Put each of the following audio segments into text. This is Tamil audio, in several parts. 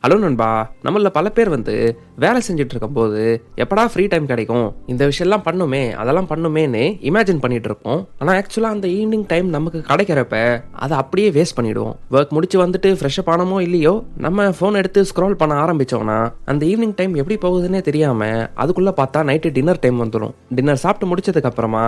ஹலோ நண்பா, நம்மள பல பேர் வேலை செஞ்சுட்டு இருக்கும்போது எப்படா ஃப்ரீ டைம் கிடைக்கும், இந்த விஷயம்லாம் பண்ணுமே அதெல்லாம் பண்ணுமேன்னு இமேஜின் பண்ணிட்டு இருப்போம். ஆனால் ஆக்சுவலாக அந்த ஈவினிங் டைம் நமக்கு கிடைக்கிறப்ப அதை அப்படியே வேஸ்ட் பண்ணிடுவோம். ஒர்க் முடிச்சு வந்துட்டு ஃப்ரெஷ்ஷப் ஆனமோ இல்லையோ நம்ம ஃபோன் எடுத்து ஸ்க்ரோல் பண்ண ஆரம்பிச்சோம்னா அந்த ஈவினிங் டைம் எப்படி போகுதுன்னே தெரியாம அதுக்குள்ள பார்த்தா நைட்டு டின்னர் டைம் வந்துடும். டின்னர் சாப்பிட்டு முடிச்சதுக்கு அப்புறமா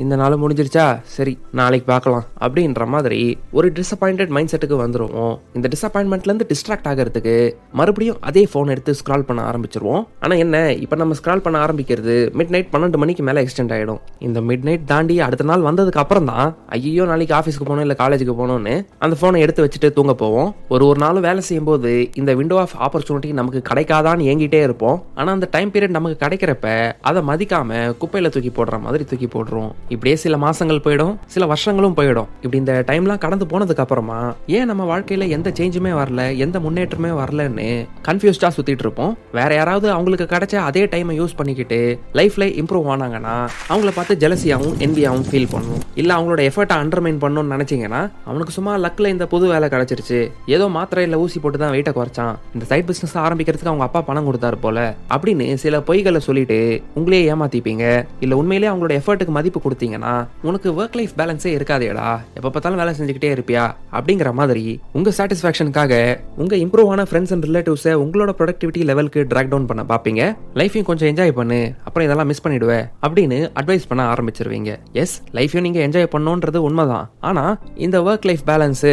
இந்த நாள் முடிஞ்சிருச்சா, சரி நாளைக்கு பார்க்கலாம் அப்படின்ற மாதிரி ஒரு டிசப்பாயிண்டட் மைண்ட் செட்டுக்கு வந்துருவோம். இந்த டிசப்பாயின்மெண்ட்ல இருந்து டிஸ்ட்ராக்ட் ஆகிறதுக்கு மறுபடியும் அதே போன் எடுத்து ஸ்க்ரால் பண்ண ஆரம்பிச்சிருவோம். ஆனா என்ன, இப்ப நம்ம ஸ்க்ரால் பண்ண ஆரம்பிக்கிறது மிட் நைட் 12 மணிக்கு மேல எக்ஸ்டெண்ட் ஆயிடும். இந்த மிட் நைட் தாண்டி அடுத்த நாள் வந்ததுக்கு அப்புறம் தான் ஐயோ நாளைக்கு ஆஃபீஸ்க்கு போகணும் இல்ல காலேஜுக்கு போகணும்னு அந்த போனை எடுத்து வச்சுட்டு தூங்க போவோம். ஒரு நாள் வேலை செய்யும் போது இந்த விண்டோ ஆஃப் ஆப்பர்ச்சுனிட்டி நமக்கு கிடைக்காதான்னு ஏங்கிட்டே இருப்போம். ஆனா அந்த டைம் பீரியட் நமக்கு கிடைக்கிறப்ப அதை மதிக்காம குப்பையில தூக்கி போடுற மாதிரி தூக்கி போடுறோம். இப்படியே சில மாசங்கள் போயிடும், சில வருஷங்களும் போயிடும். இப்படி இந்த டைம்லாம் கடந்து போனதுக்கு அப்புறமா ஏன் நம்ம வாழ்க்கையில எந்த சேஞ்சுமே வரல, எந்த முன்னேற்றமே வரலன்னு கன்ஃபியூஸ்டா சுத்திட்டு இருப்போம். வேற யாராவது அவங்களுக்கு கிடைச்ச அதே டைமை யூஸ் பண்ணிக்கிட்டு லைஃப்ல இம்ப்ரூவ் ஆனாங்கன்னா அவங்கள பார்த்து ஜெலசியாவும் என்வியாவும் ஃபீல் பண்ணும். இல்ல அவங்களோட எஃபர்ட்டை அண்டர்மைன் பண்ணணும்னு நினைச்சீங்கன்னா அவனுக்கு சும்மா லக்ல இந்த புது வேலை கிடைச்சிருச்சு, ஏதோ மாத்திரை இல்ல ஊசி போட்டு தான் வெயிட்டை குறைச்சான், இந்த சைட் பிசினஸ் ஆரம்பிக்கிறதுக்கு அவங்க அப்பா பணம் கொடுத்தாரு போல அப்படின்னு சில பொய்களை சொல்லிட்டு உங்களே ஏமாத்திப்பீங்க. இல்ல உண்மையிலேயே அவங்களோட எஃபர்ட்டுக்கு மதிப்பு கொடுத்தீங்கன்னா உனக்கு ஒர்க் லைஃப் பேலன்ஸே இருக்காதேடா, எப்ப பார்த்தாலும் வேலை செஞ்சுக்கிட்டே இருப்பியா அப்படிங்கிற மாதிரி உங்க சாட்டிஸ்பாக்சனுக்காக உங்க இம்ப்ரூவ் ஆன ஃப்ரெண்ட்ஸ் அண்ட் ரிலேட்டிவ்ஸை உங்களோட ப்ரொடக்டிவிட்டி லெவலுக்கு டிராக் டவுன் பண்ண பார்ப்பீங்க. லைஃபையும் கொஞ்சம் என்ஜாய் பண்ணு, அப்புறம் இதெல்லாம் மிஸ் பண்ணிடுவேன் அப்படின்னு அட்வைஸ் பண்ண ஆரம்பிச்சிருவீங்க. எஸ், லைஃபையும் நீங்க என்ஜாய் பண்ணணும்ன்றது உண்மைதான். ஆனா இந்த ஒர்க் லைஃப் பேலன்ஸ்,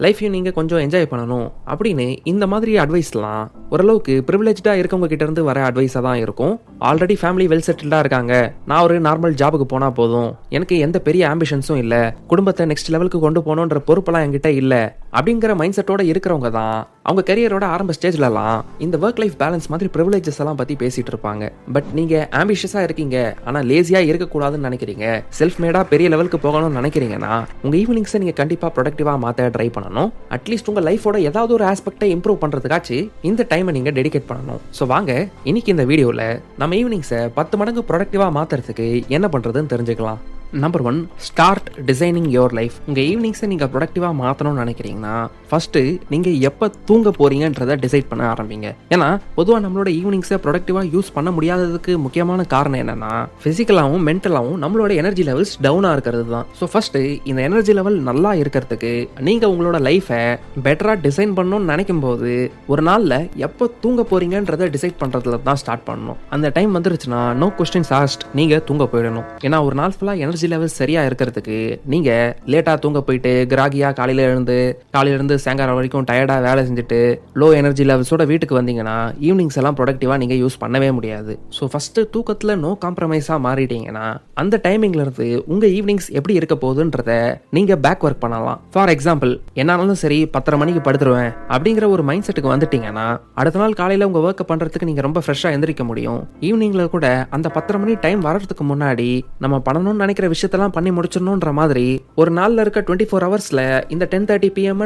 லைஃபையும் நீங்க கொஞ்சம் என்ஜாய் பண்ணணும் அப்படின்னு இந்த மாதிரி அட்வைஸ்லாம் ஓரளவுக்கு ப்ரிவிலேஜ்டா இருக்கவங்க கிட்ட இருந்து வர அட்வைஸா தான் இருக்கும். ஆல்ரெடி ஃபேமிலி வெல் செட்டில்டா இருக்காங்க, நான் ஒரு நார்மல் ஜாபுக்கு போனா போதும், எனக்கு எந்த பெரிய ஆம்பிஷன்ஸும் இல்ல, குடும்பத்தை நெக்ஸ்ட் லெவலுக்கு கொண்டு போகணுன்ற பொறுப்பெல்லாம் என்கிட்ட இல்ல அப்படிங்கிற மைண்ட் செட்டோட இருக்கிறவங்க தான் அவங்க கரியரோட ஆரம்ப ஸ்டேஜ்லலாம் இந்த ஒர்க் லைஃப் பேலன்ஸ் மாதிரி ப்ரிவிலேஜஸ் எல்லாம் பத்தி பேசிட்டு இருப்பாங்க. பட் நீங்க ஆம்பிஷியஸா இருக்கீங்க ஆனா லேசியா இருக்கக்கூடாதுன்னு நினைக்கிறீங்க, செல்ஃப் மேடா பெரிய லெவலுக்கு போகணும்னு நினைக்கிறீங்கன்னா உங்க ஈவினிங்ஸை நீங்க கண்டிப்பா ப்ரொடக்டிவா மாத்த ட்ரை பண்ணணும். அட்லீஸ்ட் உங்க லைஃபோட ஏதாவது ஒரு ஆஸ்பெக்டை இம்ப்ரூவ் பண்றதுக்காச்சு இந்த டைமை நீங்க டெடிகேட் பண்ணணும். ஸோ வாங்க இன்னைக்கு இந்த வீடியோல நம்ம ஈவினிங்ஸை 10 மடங்கு ப்ரொடக்டிவா மாத்துறதுக்கு என்ன பண்றதுன்னு தெரிஞ்சுக்கலாம். Number 1, start designing your life. உங்கள் ஈவினிங்ஸை நீங்கள் ப்ரொடக்டிவாக மாற்றணும்னு நினைக்கிறீங்கன்னா ஃபஸ்ட்டு நீங்கள் எப்போ தூங்க போகிறீங்கன்றதை டிசைட் பண்ண ஆரம்பிங்க. ஏன்னா பொதுவாக நம்மளோட ஈவினிங்ஸை ப்ரொடக்டிவாக யூஸ் பண்ண முடியாததுக்கு முக்கியமான காரணம் என்னென்னா ஃபிசிக்கலாகவும் மென்டலாகவும் நம்மளோட எனர்ஜி லெவல்ஸ் டவுனாக இருக்கிறது தான். ஸோ ஃபஸ்ட்டு இந்த எனர்ஜி லெவல் நல்லா இருக்கிறதுக்கு நீங்கள் உங்களோட லைஃபை பெட்டராக டிசைன் பண்ணணும்னு நினைக்கும் போது ஒரு நாளில் எப்போ தூங்க போகிறீங்கன்றதை டிசைட் பண்ணுறதுல தான் ஸ்டார்ட் பண்ணணும். அந்த டைம் வந்துருச்சுன்னா நோ கொஸ்டின்ஸ் ஆஸ்க்ட், நீங்கள் தூங்க போயிடணும். ஏன்னா ஒரு நாள் ஃபுல்லாக எனர்ஜி லெவல் சரியா இருக்கிறதுக்கு நீங்க லேட்டா தூங்க போயிட்டு கிராகியா காலையில இருந்து சாயங்காலம் வரைக்கும் டயர்டா வேலை செஞ்சுட்டு லோ எனர்ஜி லெவல்ஸோட வீட்டுக்கு வந்தீங்கன்னா ஈவினிங்ஸ் எல்லாம் ப்ரொடக்டிவா நீங்க யூஸ் பண்ணவே முடியாது. ஸோ ஃபர்ஸ்ட் தூக்கத்துல நோ காம்ப்ரமைஸா மாறிட்டீங்கன்னா அந்த டைமிங்ல இருந்து உங்க ஈவினிங்ஸ் எப்படி இருக்க போகுதுன்றத நீங்க பேக் ஒர்க் பண்ணலாம். ஃபார் எக்ஸாம்பிள், என்னாலும் சரி 10:30 மணிக்கு படுத்துருவேன் அப்படிங்கிற ஒரு மைண்ட் செட்டுக்கு வந்துட்டீங்கன்னா அடுத்த நாள் காலையில உங்க ஒர்க் பண்றதுக்கு நீங்க ரொம்ப ஃப்ரெஷ்ஷா எந்திரிக்க முடியும். ஈவினிங்ல கூட அந்த 10:30 மணி டைம் வர்றதுக்கு முன்னாடி நம்ம பண்ணணும்னு நினைக்கிற விஷயத்தெல்லாம் பண்ணி முடிச்சிடணும்ன்ற மாதிரி ஒரு நாள்ல இருக்க 24 ஹவர்ஸ்ல இந்த 10:30 PM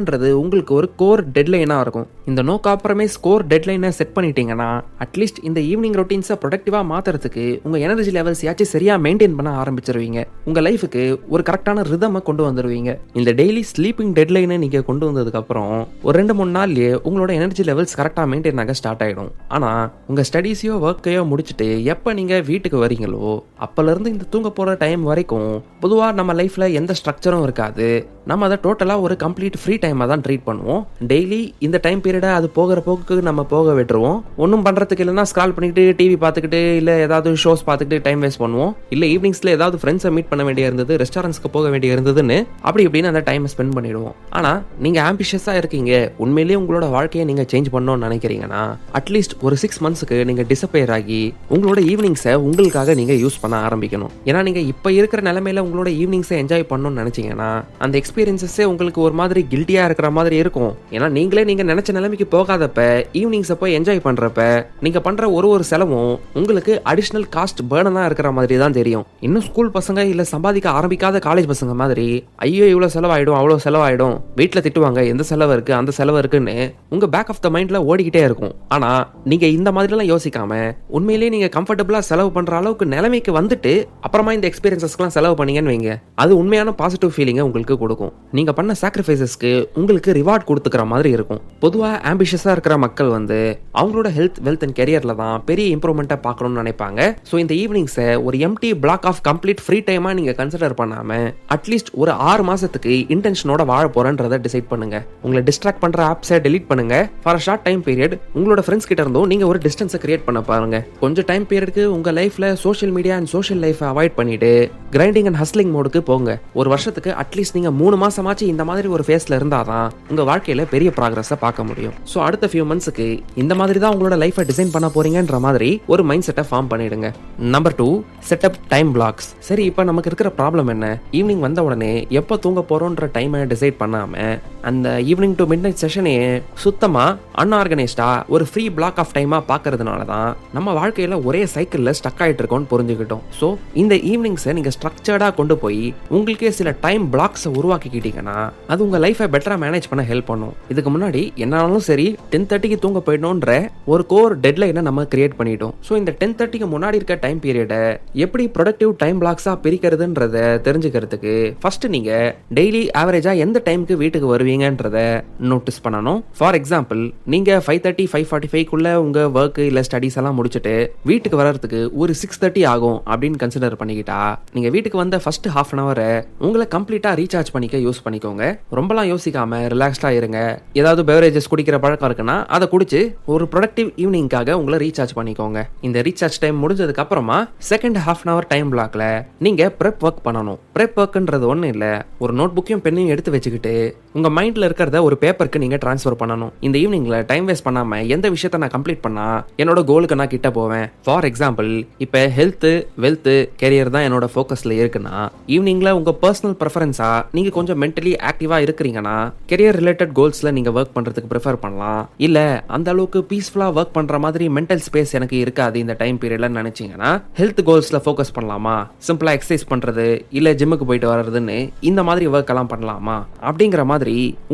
உங்களுக்கு ஒரு கோர் டெட்லைனா இருக்கும். இந்த நோ காம்ப்ரமைஸ் கோர் டெட்லைனை செட் பண்ணிட்டீங்கன்னா அட்லீஸ்ட் இந்த ஈவினிங் ரொட்டீன்ஸை ப்ரொடக்டிவா மாத்துறதுக்கு உங்க எனர்ஜி லெவல்ஸ் யாச்சும் சரியா மெயின்டைன் பண்ண ஆரம்பிச்சிருவீங்க. உங்க லைஃபுக்கு ஒரு கரெக்டான ரிதமை கொண்டு வந்துருவீங்க. இந்த டெய்லி ஸ்லீப்பிங் டெட்லைனை நீங்க கொண்டு வந்ததுக்கு அப்புறம் ஒரு 2-3 நாள்லயே உங்களோட எனர்ஜி லெவல்ஸ் கரெக்டா மெயின்டைன் ஆக ஸ்டார்ட் ஆயிடும். ஆனா உங்க ஸ்டடீஸையோ ஒர்க்கையோ முடிச்சுட்டு எப்ப நீங்க வீட்டுக்கு வரீங்களோ அப்பல இருந்து இந்த தூங்க போற டைம் வரைக்கும் பொதுவாக நம்ம லைஃப்ல எந்த ஸ்ட்ரக்சரும் இருக்காது. நம்ம அதை டோட்டலா ஒரு கம்ப்ளீட் ஃப்ரீ டைமா தான் ட்ரீட் பண்ணுவோம். டெய்லி இந்த டைம் பீரியடை அது போகிற போக்கு நம்ம போக விட்டுருவோம். ஒன்றும் பண்றதுக்கு இல்லைன்னா ஸ்க்ரால் பண்ணிட்டு டிவி பார்த்துக்கிட்டு இல்லை ஏதாவது ஷோஸ் பார்த்துக்கிட்டு டைம் வேஸ்ட் பண்ணுவோம். இல்லை ஈவினிங்ஸ்ல ஏதாவது ஃப்ரெண்ட்ஸை மீட் பண்ண வேண்டிய இருந்தது, ரெஸ்டாரண்ட்ஸ்க்கு போக வேண்டிய இருந்ததுன்னு அப்படி இப்படின்னு அந்த டைமை ஸ்பெண்ட் பண்ணிடுவோம். ஆனா நீங்க ஆம்பிஷியஸா இருக்கீங்க, உண்மையிலேயே உங்களோட வாழ்க்கையை நீங்க சேஞ்ச் பண்ணணும்னு நினைக்கிறீங்கன்னா அட்லீஸ்ட் ஒரு 6 மந்த்ஸ்க்கு நீங்க டிசப்பேர் ஆகி உங்களோட ஈவினிங்ஸை உங்களுக்காக நீங்க யூஸ் பண்ண ஆரம்பிக்கணும். ஏன்னா நீங்க இப்ப இருக்கிற நிலைமையில உங்களோட ஈவினிங்ஸை என்ஜாய் பண்ணணும்னு நினைச்சீங்கன்னா அந்த எக்ஸ்பீரியன்ஸே உங்களுக்கு ஒரு மாதிரி கில்ட்டியா இருக்கிற மாதிரி இருக்கும். ஏன்னா நீங்க நினைச்ச நிலைமைக்கு போகாதப்ப ஈவினிங்ஸை போய் என்ஜாய் பண்றப்ப நீங்க பண்ற ஒரு செலவும் உங்களுக்கு அடிஷனல் காஸ்ட் பர்டனா இருக்கிற மாதிரி தான் தெரியும். இன்னும் ஸ்கூல் பசங்க இல்ல சம்பாதிக்க ஆரம்பிக்காத காலேஜ் பசங்க மாதிரி ஐயோ இவ்வளவு செலவாயிடும் அவ்வளவு செலவாயிடும், வீட்டுல திட்டுவாங்க, எந்த செலவு இருக்கு அந்த செலவு இருக்குன்னு உங்க பேக் ஆஃப் த மைண்ட்ல ஓடிக்கிட்டே இருக்கும். ஆனா நீங்க இந்த மாதிரி எல்லாம் யோசிக்காம உண்மையிலேயே நீங்க கம்ஃபர்டபுளா செலவு பண்ற அளவுக்கு நிலைமைக்கு வந்துட்டு அப்புறமா இந்த எக்ஸ்பீரியன்ஸஸ்க்கு விஷயத்துக்கெல்லாம் செலவு பண்ணீங்கன்னு வைங்க, அது உண்மையான பாசிட்டிவ் ஃபீலிங்கை உங்களுக்கு கொடுக்கும். நீங்க பண்ண சாக்ரிஃபைசஸ்க்கு உங்களுக்கு ரிவார்ட் கொடுத்துக்கிற மாதிரி இருக்கும். பொதுவா ஆம்பிஷியஸா இருக்கிற மக்கள் அவங்களோட ஹெல்த், வெல்த் அண்ட் கெரியர்ல தான் பெரிய இம்ப்ரூவ்மெண்ட்டை பார்க்கணும்னு நினைப்பாங்க. ஸோ இந்த ஈவினிங்ஸை ஒரு empty block of complete free டைமா நீங்க கன்சிடர் பண்ணாம அட்லீஸ்ட் ஒரு 6 மாசத்துக்கு இன்டென்ஷனோட வாழ போறன்றதை டிசைட் பண்ணுங்க. உங்களை டிஸ்ட்ராக்ட் பண்ற ஆப்ஸை டெலீட் பண்ணுங்க. For a short time period உங்களோட ஃப்ரெண்ட்ஸ் கிட்ட இருந்தும் நீங்க ஒரு டிஸ்டன்ஸை கிரியேட் பண்ண பாருங்க. கொஞ்சம் டைம் பீரியடுக்கு உங்க லைஃப்ல social media and social life avoid பண்ணிட்டு கிரைண்டிங் அண்ட் ஹஸ்லிங் மோடுக்கு போங்க. ஒரு வருஷத்துக்கு அட்லீஸ்ட் நீங்க 3 மாசமாச்சு இந்த மாதிரி ஒரு ஃபேஸ்ல இருந்தாதான் உங்க வாழ்க்கையில பெரிய ப்ராக்ரஸை பார்க்க முடியும். ஸோ அடுத்த ஃபியூ மந்த்ஸ்க்கு இந்த மாதிரி தான் உங்களோட லைஃபை டிசைன் பண்ண போறீங்கன்ற மாதிரி ஒரு மைண்ட் செட்டை ஃபார்ம் பண்ணிடுங்க. Number 2, setup time blocks. சரி, இப்போ நமக்கு இருக்கிற ப்ராப்ளம் என்ன? ஈவினிங் வந்த உடனே எப்போ தூங்க போறோன்ற டைமை டிசைட் பண்ணாம அந்த ஈவினிங் டு மிட் நைட் செஷனே சுத்தமா அன்ஆர்கனைஸ்டா ஒரு ஃப்ரீ பிளாக் ஆஃப் டைமா பார்க்கறதுனால தான் நம்ம வாழ்க்கையில ஒரே சைக்கிள்ல ஸ்டக் ஆயிட்டு இருக்கோம்னு புரிஞ்சுக்கிட்டோம். ஸோ இந்த ஈவினிங்ஸை நீங்க ஸ்ட்ரக்சர்டா கொண்டு போய் உங்களுக்கே சில டைம் பிளாக்ஸை உருவாக்கிக்கிட்டீங்கன்னா அது உங்க லைஃபை பெட்டரா மேனேஜ் பண்ண ஹெல்ப் பண்ணும். இதுக்கு முன்னாடி என்னாலும் சரி 10:30க்கு தூங்க போயிடணும்ன்ற ஒரு கோர் டெட்லைனை நம்ம கிரியேட் பண்ணிட்டோம். ஸோ இந்த 10:30க்கு முன்னாடி இருக்க டைம் பீரியடை எப்படி ப்ரொடக்டிவ் டைம் பிளாக்ஸா பிரிக்கிறதுன்றத தெரிஞ்சுக்கிறதுக்கு ஃபர்ஸ்ட் நீங்க டெய்லி ஆவரேஜா எந்த டைமுக்கு வீட்டுக்கு வருவீங்கன்றத நோட்டீஸ் பண்ணணும். ஃபார் எக்ஸாம்பிள், நீங்க 5:30 5:45க்குள்ள உங்க ஒர்க் இல்ல ஸ்டடிஸ் எல்லாம் முடிச்சுட்டு வீட்டுக்கு வர்றதுக்கு ஒரு 6:30 ஆகும் அப்படின்னு கன்சிடர் பண்ணிக்கிட்டா நீங்க வீட்டுக்கு வந்த ஃபர்ஸ்ட் ஹாஃப் அன் ஹவரை உங்களை கம்ப்ளீட்டா ரீசார்ஜ் பண்ணிக்க யூஸ் பண்ணிக்கோங்க. ரொம்பலாம் யோசிக்காம ரிலாக்ஸ்டா இருங்க. ஏதாவது பெவரேஜஸ் குடிக்கிற பழக்கம் இருக்குன்னா அதை குடிச்சு ஒரு ப்ரொடக்டிவ் ஈவினிங்காக உங்களை ரீசார்ஜ் பண்ணிக்கோங்க. இந்த ரீசார்ஜ் டைம் முடிஞ்சதுக்கு அப்புறமா second half an hour time பிளாக்ல நீங்க ப்ரெப் ஒர்க் பண்ணணும். ப்ரெப் ஒர்க்ன்றது ஒண்ணு இல்ல, ஒரு நோட் புக்கையும் பெண்ணையும் எடுத்து வச்சுக்கிட்டு உங்க மைண்ட்ல இருக்கிறத ஒரு பேப்பருக்கு நீங்க டிரான்ஸ்ஃபர் பண்ணணும். இந்த ஈவினிங்ல டைம் வேஸ்ட் பண்ணாம எந்த விஷயத்தை நான் கம்ப்ளீட் பண்ணா என்னோட கோலுக்கு நான் கிட்ட போவேன். ஃபார் எக்ஸாம்பிள், இப்ப ஹெல்த், வெல்த், கெரியர் தான் என்னோட ஃபோக்கஸ்ல இருக்குன்னா ஈவினிங்ல உங்க பர்சனல் ப்ரெஃபரன்ஸா நீங்க கொஞ்சம் மென்டலி ஆக்டிவா இருக்கிறீங்கன்னா கெரியர் ரிலேட்டட் கோல்ஸ்ல நீங்க ஒர்க் பண்றதுக்கு ப்ரிஃபர் பண்ணலாம். இல்ல அந்த அளவுக்கு பீஸ்ஃபுல்லா ஒர்க் பண்ற மாதிரி மென்டல் ஸ்பேஸ் எனக்கு இருக்காது இந்த டைம் பீரியட்ல நினைச்சீங்கன்னா ஹெல்த் கோல்ஸ்ல ஃபோக்கஸ் பண்ணலாமா, சிம்பிளா எக்ஸசைஸ் பண்றது இல்ல ஜிம்முக்கு போயிட்டு வர்றதுன்னு இந்த மாதிரி ஒர்க் எல்லாம் பண்ணலாமா அப்படிங்கிற மாதிரி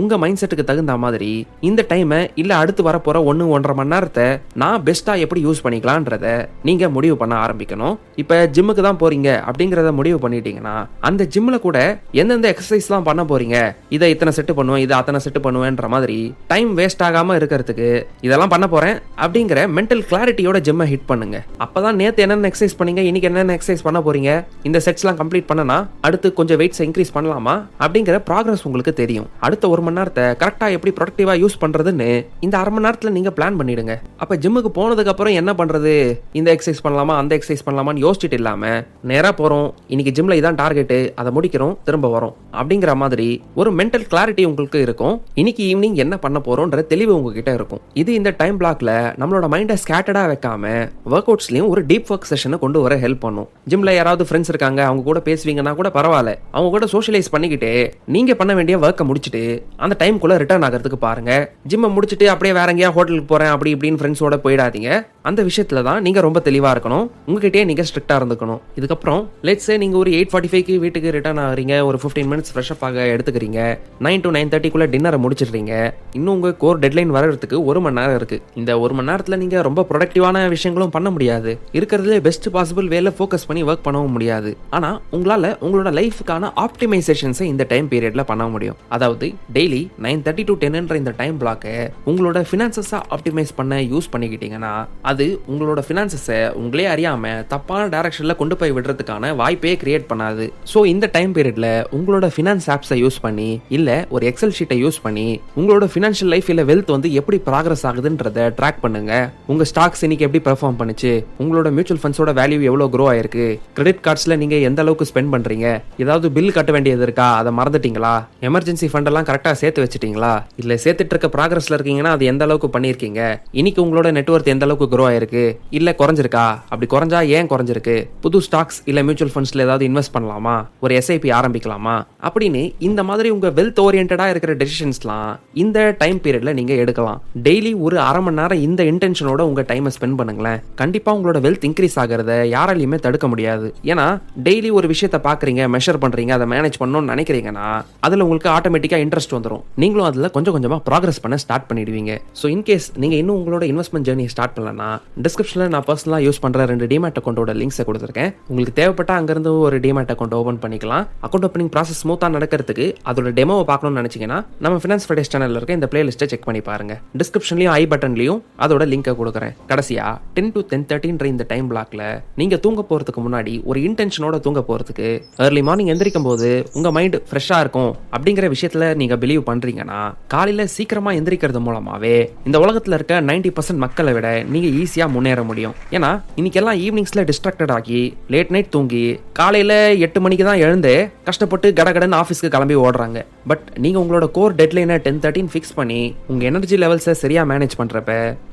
உங்க மைண்ட் செட்டுக்கு தகுந்த மாதிரி இந்த டைமை இல்ல அடுத்து வரப்போற 1-1.5 மணி நேரத்தை நான் பெஸ்டா எப்படி யூஸ் பண்ணிக்கலாம்ன்றத நீங்க முடிவு பண்ண ஆரம்பிக்கணும். இப்ப ஜிம்முக்கு தான் போறீங்க அப்படிங்கறத முடிவு பண்ணிட்டீங்கன்னா அந்த ஜிம்ல கூட எந்தெந்த எக்ஸசைஸ் எல்லாம் பண்ண போறீங்க, இதை இத்தனை செட்டு பண்ணுவேன், இதை அத்தனை செட்டு பண்ணுவேன்ற மாதிரி டைம் வேஸ்ட் ஆகாம இருக்கிறதுக்கு இதெல்லாம் பண்ண போறேன் அப்படிங்கிற மென்டல் கிளாரிட்டியோட ஜிம்மை ஹிட் பண்ணுங்க. அப்பதான் நேத்து என்னென்ன எக்ஸசைஸ் பண்ணீங்க, இன்னைக்கு என்னென்ன எக்ஸசைஸ் பண்ண போறீங்க, இந்த செட்ஸ் எல்லாம் கம்ப்ளீட் பண்ணனா அடுத்து கொஞ்சம் வெயிட்ஸ் இன்க்ரீஸ் பண்ணலாமா அப்படிங்கிற ப்ராக்ரஸ் உங்களுக்கு தெரியும். அடுத்த 1 மணி நேரத்தை கரெக்டா எப்படி ப்ரொடக்டிவா யூஸ் பண்றதுன்னு இந்த 1/2 மணி நேரத்துல நீங்க பிளான் பண்ணிடுங்க. அப்ப ஜிம்முக்கு போனதுக்கு அப்புறம் என்ன பண்றது, இந்த எக்ஸசைஸ் பண்ணலாமா அந்த எக்ஸசைஸ் பண்ணலாமான்னு யோசிச்சுட்டு இல்லாம நேரா போறோம், இன்னைக்கு ஜிம்ல இதான் டார்கெட், அதை முடிக்கிறோம், திரும்ப வரோம் அப்படிங்கிற மாதிரி ஒரு மென்டல் கிளாரிட்டி உங்களுக்கு இருக்கும். இன்னைக்கு ஈவினிங் என்ன பண்ண போறோம்ன்ற தெளிவு உங்ககிட்ட இருக்கும். இது இந்த டைம் பிளாக்ல நம்மளோட மைண்டை ஸ்கேட்டர்டா வைக்காம ஒர்க் அவுட்ஸ்லயும் ஒரு டீப் ஒர்க் செஷனை கொண்டு வர ஹெல்ப் பண்ணும். ஜிம்ல யாராவது ஃப்ரெண்ட்ஸ் இருக்காங்க, அவங்க கூட பேசுவீங்கன்னா கூட பரவாயில்ல, அவங்க கூட சோஷியலைஸ் பண்ணிக்கிட்டு நீங்க பண்ண வேண்டிய ஒர்க்கை முடிச்சுட்டு அந்த டைம்குள்ள ரிட்டர்ன் ஆகிறதுக்கு பாருங்க. ஜிம்மை முடிச்சுட்டு அப்படியே வேற எங்கேயா ஹோட்டலுக்கு போறேன் அப்படி இப்படின்னு ஃப்ரெண்ட்ஸோட போயிடாதீங்க. அந்த விஷயத்துல தான் நீங்க ரொம்ப தெளிவா இருக்கணும். உங்ககிட்டயே நீங்க ஸ்ட்ரிக்டா இருந்துக்கணும். இதுக்கப்புறம் லெட்ஸ் சே நீங்க ஒரு 8:45க்கு வீட்டுக்கு ரிட்டர்ன் ஆகிறீங்க, ஒரு 15 மினிட்ஸ் ஃப்ரெஷ் அப் ஆக எடுத்துக்கிறீங்க, 9 to 9:30க்குள்ள டின்னரை முடிச்சிடுறீங்க. இன்னும் உங்க கோர் டெட்லைன் வரதுக்கு 1 மணி நேரம் இருக்கு. இந்த 1 மணி நேரத்துல நீங்க ரொம்ப ப்ரொடக்டிவான விஷயங்களும் பண்ண முடியாது, இருக்கிறதுல பெஸ்ட் பாசிபிள் வேல ஃபோக்கஸ் பண்ணி ஒர்க் பண்ணவும் முடியாது. ஆனா உங்களால உங்களோட லைஃபுக்கான ஆப்டிமைசேஷன்ஸை இந்த டைம் பீரியட்ல பண்ண முடியும். அதாவது டெய்லி 9:30 to 10ன்ற இந்த டைம் பிளாக்கை உங்களோட ஃபினான்சஸை ஆப்டிமைஸ் பண்ண யூஸ் பண்ணிக்கிட்டீங்கன்னா அது உங்களோட ஃபினான்சஸை உங்களே அறியாம தப்பான டைரக்ஷன்ல கொண்டு போய் விடுறதுக்கான வாய்ப்பே கிரியேட் பண்ணாது. ஸோ இந்த டைம் பீரியட்ல உங்களோட ஃபினான்ஸ் ஆப்ஸை யூஸ் பண்ணி இல்ல ஒரு எக்ஸல் ஷீட்டை யூஸ் பண்ணி உங்களோட ஃபினான்ஷியல் லைஃப் இல்ல வெல்த் எப்படி ப்ராக்ரஸ் ஆகுதுன்றத ட்ராக் பண்ணுங்க. உங்க ஸ்டாக்ஸ் இன்னைக்கு எப்படி பெர்ஃபார்ம் பண்ணுச்சு, உங்களோட மியூச்சுவல் ஃபண்ட்ஸோட வேல்யூ எவ்வளவு க்ரோ ஆயிருக்கு, கிரெடிட் கார்ட்ஸ்ல நீங்க எந்த அளவுக்கு ஸ்பெண்ட் பண்றீங்க, ஏதாவது பில் கட்ட வேண்டியது இருக்கா, அதை மறந்துட்டீங்களா, எமர்ஜென்சி ஃபண்ட் எல்லாம் கரெக்டா சேர்த்து வச்சிட்டீங்களா, இல்ல சேர்த்துட்டு இருக்க ப்ராக்ரஸ்ல இருக்கீங்கன்னா அது எந்த அளவுக்கு பண்ணிருக்கீங்க, இன்னைக்கு உங்களோட நெட்வொர்த் எந்த அளவுக்கு க்ரோ ஆயிருக்கு, இல்ல குறைஞ்சிருக்கா, அப்படி குறைஞ்சா ஏன் குறைஞ்சிருக்கு, புது ஸ்டாக்ஸ் இல்ல மியூச்சுவல் ஃபண்ட்ஸ்ல ஏதாவது இன்வெஸ்ட் பண்ணலாமா, ஒரு எஸ்ஐபி ஆரம்பிக்கலாமா அப்படின்னு இந்த மாதிரி உங்க வெல்த் ஓரியன்டா இருக்கிற டெசிஷன்ஸ்லாம் இந்த டைம் பீரியட்ல நீங்க எடுக்கலாம். டெய்லி ஒரு 1/2 மணி நேரம் இந்த இன்டென்ஷனோட உங்க டைமை ஸ்பெண்ட் பண்ணுங்களேன். கண்டிப்பா உங்களோட வெல்த் இன்க்ரீஸ் ஆகிறத யாராலையுமே தடுக்க முடியாது. ஏன்னா டெய்லி ஒரு விஷயத்தை பாக்குறீங்க, மெஷர் பண்றீங்க, அதை மேனேஜ் பண்ணணும்னு நினைக்கிறீங்கன்னா அதுல உங்களுக்கு ஆட்டோமேட்டிக்கா இன்ட்ரெஸ்ட் வந்துடும். நீங்களும் அதுல கொஞ்சம் கொஞ்சமா ப்ராக்ரஸ் பண்ண ஸ்டார்ட் பண்ணிடுவீங்க. ஸோ இன்கேஸ் நீங்க இன்னும் உங்களோட இன்வெஸ்ட்மெண்ட் ஜேர்னியை ஸ்டார்ட் பண்ணலன்னா டிஸ்கிரிப்ஷனில் நான் பர்சனலாக யூஸ் பண்ணுற 2 டிமேட் அக்கௌண்ட்டோட லிங்க்ஸை கொடுத்துருக்கேன். உங்களுக்கு தேவைப்பட்ட அங்கேருந்து ஒரு டிமேட் அக்கௌண்ட் ஓப்பன் பண்ணிக்கலாம். அக்கௌண்ட் ஓப்பனிங் ப்ராசஸ் ஸ்மூத்தாக நடக்கிறதுக்கு அதோட டெமோவை பார்க்கணும்னு நினச்சிங்கன்னா நம்ம ஃபினான்ஸ் ஃப்ரைடேஸ் சேனலில் இருக்க இந்த பிளேலிஸ்ட்டை செக் பண்ணி பாருங்க. டிஸ்கிரிப்ஷன்லையும் ஐ பட்டன்லையும் அதோட லிங்கை கொடுக்குறேன். கடைசியாக 10 to 10:30 இந்த டைம் பிளாக்ல நீங்கள் தூங்க போகிறதுக்கு முன்னாடி ஒரு இன்டென்ஷனோட தூங்க போகிறதுக்கு ஏர்லி மார்னிங் எந்திரிக்கும் போது உங்கள் மைண்ட் ஃப்ரெஷ்ஷாக இருக்கும் அப்படிங்கிற விஷயத்தில் நீங்கள் பிலீவ் பண்ணுறீங்கன்னா காலையில் சீக்கிரமாக எந்திரிக்கிறது மூலமாகவே இந்த உலகத்தில் இருக்க 90% மக்களை விட நீங்கள் ஈஸியாக முன்னேற முடியும். ஏன்னா இன்னைக்கெல்லாம் ஈவினிங்ஸில் டிஸ்ட்ராக்டட் ஆகி லேட் நைட் தூங்கி காலையில் 8 மணிக்கு தான் எழுந்து கஷ்டப்பட்டு கடகடன் ஆஃபீஸ்க்கு கிளம்பி ஓடுறாங்க. பட் நீங்கள் உங்களோட கோர் டெட்லைனை 10:30 ஃபிக்ஸ் பண்ணி உங்கள் எனர்ஜி லெவல்ஸை சரியாக மேனேஜ் பண்ணுறப்ப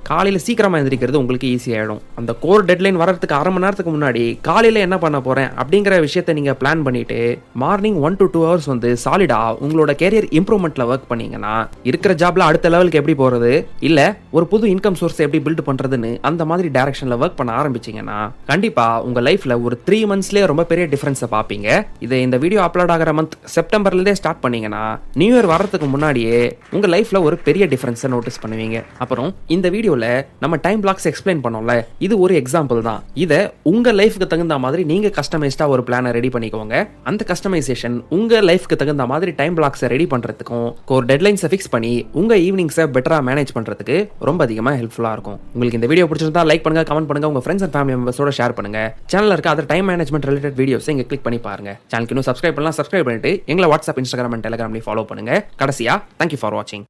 காலையில் சீக்கிரமாக எந்திரிக்கிறது உங்களுக்கு ஈஸியாகிடும். அந்த கோர் டெட்லைன் வரதுக்கு அரை மணி நேரத்துக்கு முன்னாடி காலையில் என்ன பண்ண போகிறேன் அப்படிங்கிற விஷயத்தை நீங்கள் பிளான் பண்ணிட்டு மார்னிங் 1 to 2 hours வந்து சாலிடாக உங்களோட கேரியர் இம்ப்ரூவ்மெண்ட்டில் ஒர்க் பண்ணீங்கன்னா இருக்கிற ஜாப்ல அடுத்த லெவலுக்கு எப்படி போகிறது இல்லை ஒரு புது இன்கம் சோர்ஸ் எப்படி பில்ட் பண்ணுறதுன்னு அந்த மாதிரி டைரக்ஷனில் ஒர்க் பண்ண ஆரம்பிச்சிங்கன்னா கண்டிப்பாக உங்கள் லைஃப்பில் ஒரு 3 monthsலேயே ரொம்ப பெரிய டிஃபரன்ஸை பார்ப்பீங்க. இதை இந்த வீடியோ அப்லோட் ஆகிற மந்த் செப்டம்பர்லேருந்தே ஸ்டார்ட் பண்ணீங்கன்னா நியூ இயர் வர்றதுக்கு முன்னாடியே உங்கள் லைஃப்பில் ஒரு பெரிய டிஃபரன்ஸை நோட்டீஸ் பண்ணுவீங்க. அப்புறம் இந்த வீடியோவில் நம்ம டைம் பிளாக்ஸ் எக்ஸ்பிளைன் பண்ணோம்ல, இது ஒரு எக்ஸாம்பிள் தான். இதை உங்கள் லைஃப்க்கு தகுந்த மாதிரி நீங்கள் கஸ்டமைஸ்டாக ஒரு பிளானை ரெடி பண்ணிக்கோங்க. அந்த கஸ்டமைசேஷன் உங்கள் லைஃப்க்கு தகுந்த மாதிரி டைம் பிளாக்ஸை ரெடி பண்ணுறதுக்கும் ஒரு டெட்லைன்ஸை ஃபிக்ஸ் பண்ணி உங்கள் ஈவினிங்ஸை பெட்டராக மேனேஜ் பண்ணுறதுக்கு ரொம்ப அதிகமாக ஹெல்ப்ஃபுல்லாக இருக்கும். உங்களுக்கு இந்த வீடியோ பிடிச்சிருந்தா லைக் பண்ணுங்க, கமெண்ட் பண்ணுங்க, உங்கள் ஃப்ரெண்ட்ஸ் அண்ட் ஃபேமிலி மெம்பர்ஸோட ஷேர் பண்ணுங்க. சேனலில் இருக்க other time management related videos இங்கே கிளிக் பண்ணி பாருங்க. சேனலுக்கு இன்னும் சப்ஸ்கிரைப் பண்ணிட்டு எங்களை வாட்ஸ்அப், இன்ஸ்டாகிராம் அண்ட் டெலிகிராம்லையும் ஃபாலோ பண்ணுங்க. கடைசியா தேங்க்யூ ஃபார் வாட்சிங்.